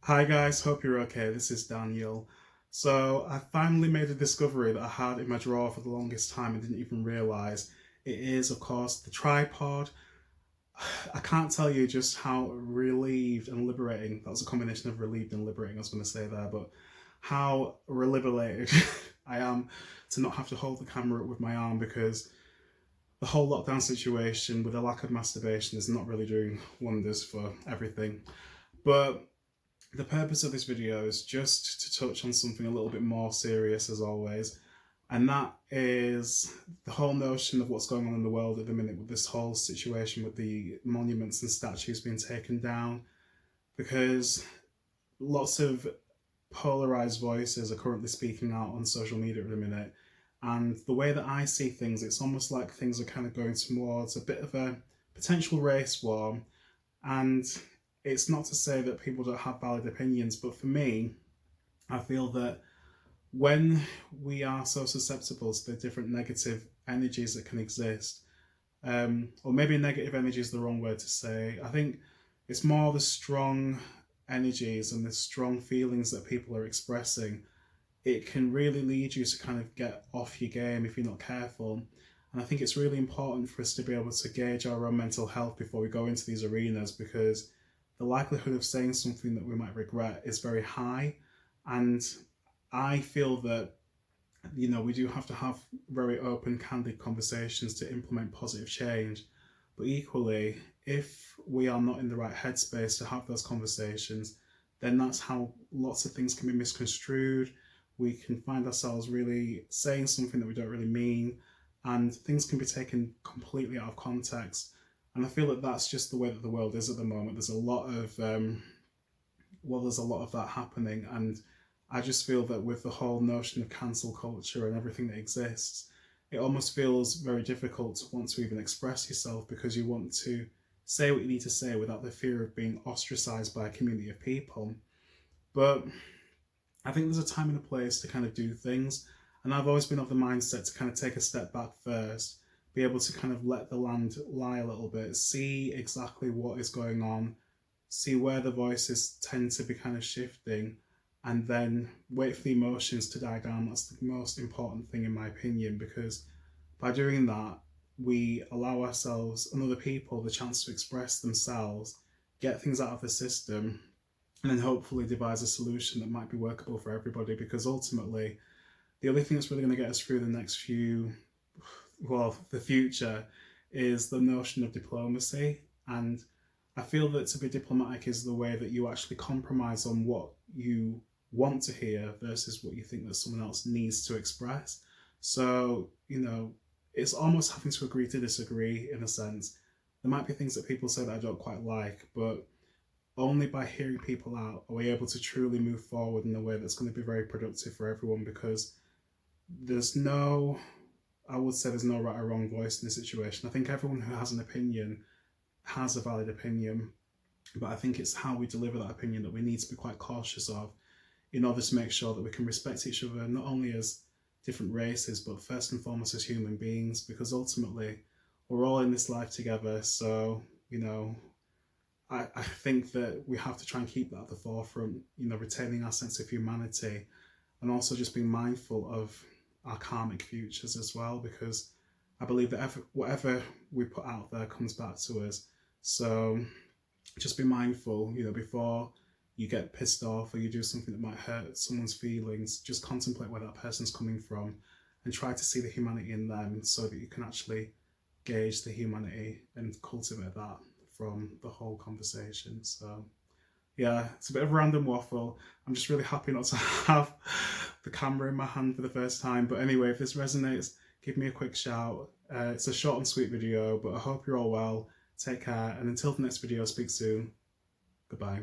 Hi guys, hope you're okay. This is Daniel. So I finally made a discovery that I had in my drawer for the longest time and didn't even realise. It is, of course, the tripod. I can't tell you just how relieved and liberating, that was a combination of relieved and liberating I was going to say there, but how liberated I am to not have to hold the camera up with my arm, because the whole lockdown situation with the lack of masturbation is not really doing wonders for everything. But the purpose of this video is just to touch on something a little bit more serious, as always, and that is the whole notion of what's going on in the world at the minute with this whole situation with the monuments and statues being taken down, because lots of polarized voices are currently speaking out on social media at the minute. And the way that I see things, it's almost like things are kind of going towards a bit of a potential race war. And it's not to say that people don't have valid opinions, but for me, I feel that when we are so susceptible to the different negative energies that can exist, or maybe negative energy is the wrong word to say, I think it's more the strong energies and the strong feelings that people are expressing. It can really lead you to kind of get off your game if you're not careful. And I think it's really important for us to be able to gauge our own mental health before we go into these arenas, because the likelihood of saying something that we might regret is very high. And I feel that, we do have to have very open, candid conversations to implement positive change. But equally, if we are not in the right headspace to have those conversations, then that's how lots of things can be misconstrued. We can find ourselves really saying something that we don't really mean, and things can be taken completely out of context. And I feel that that's just the way that the world is at the moment. There's a lot of that happening, and I just feel that with the whole notion of cancel culture and everything that exists, it almost feels very difficult to want to even express yourself, because you want to say what you need to say without the fear of being ostracized by a community of people. But I think there's a time and a place to kind of do things, and I've always been of the mindset to kind of take a step back first, be able to kind of let the land lie a little bit, see exactly what is going on, see where the voices tend to be kind of shifting, and then wait for the emotions to die down. That's the most important thing in my opinion, because by doing that, we allow ourselves and other people the chance to express themselves, get things out of the system, and then hopefully devise a solution that might be workable for everybody. Because ultimately, the only thing that's really going to get us through the future, is the notion of diplomacy. And I feel that to be diplomatic is the way that you actually compromise on what you want to hear versus what you think that someone else needs to express. So, it's almost having to agree to disagree in a sense. There might be things that people say that I don't quite like, but only by hearing people out are we able to truly move forward in a way that's going to be very productive for everyone. Because I would say there's no right or wrong voice in this situation. I think everyone who has an opinion has a valid opinion, but I think it's how we deliver that opinion that we need to be quite cautious of, in order to make sure that we can respect each other, not only as different races, but first and foremost as human beings, because ultimately we're all in this life together. So, I think that we have to try and keep that at the forefront, retaining our sense of humanity, and also just being mindful of our karmic futures as well, because I believe that whatever we put out there comes back to us. So just be mindful, before you get pissed off or you do something that might hurt someone's feelings, just contemplate where that person's coming from and try to see the humanity in them, so that you can actually gauge the humanity and cultivate that from the whole conversation. So yeah, it's a bit of a random waffle. I'm just really happy not to have the camera in my hand for the first time. But anyway, if this resonates, give me a quick shout. It's a short and sweet video, but I hope you're all well. Take care, and until the next video, speak soon. Goodbye.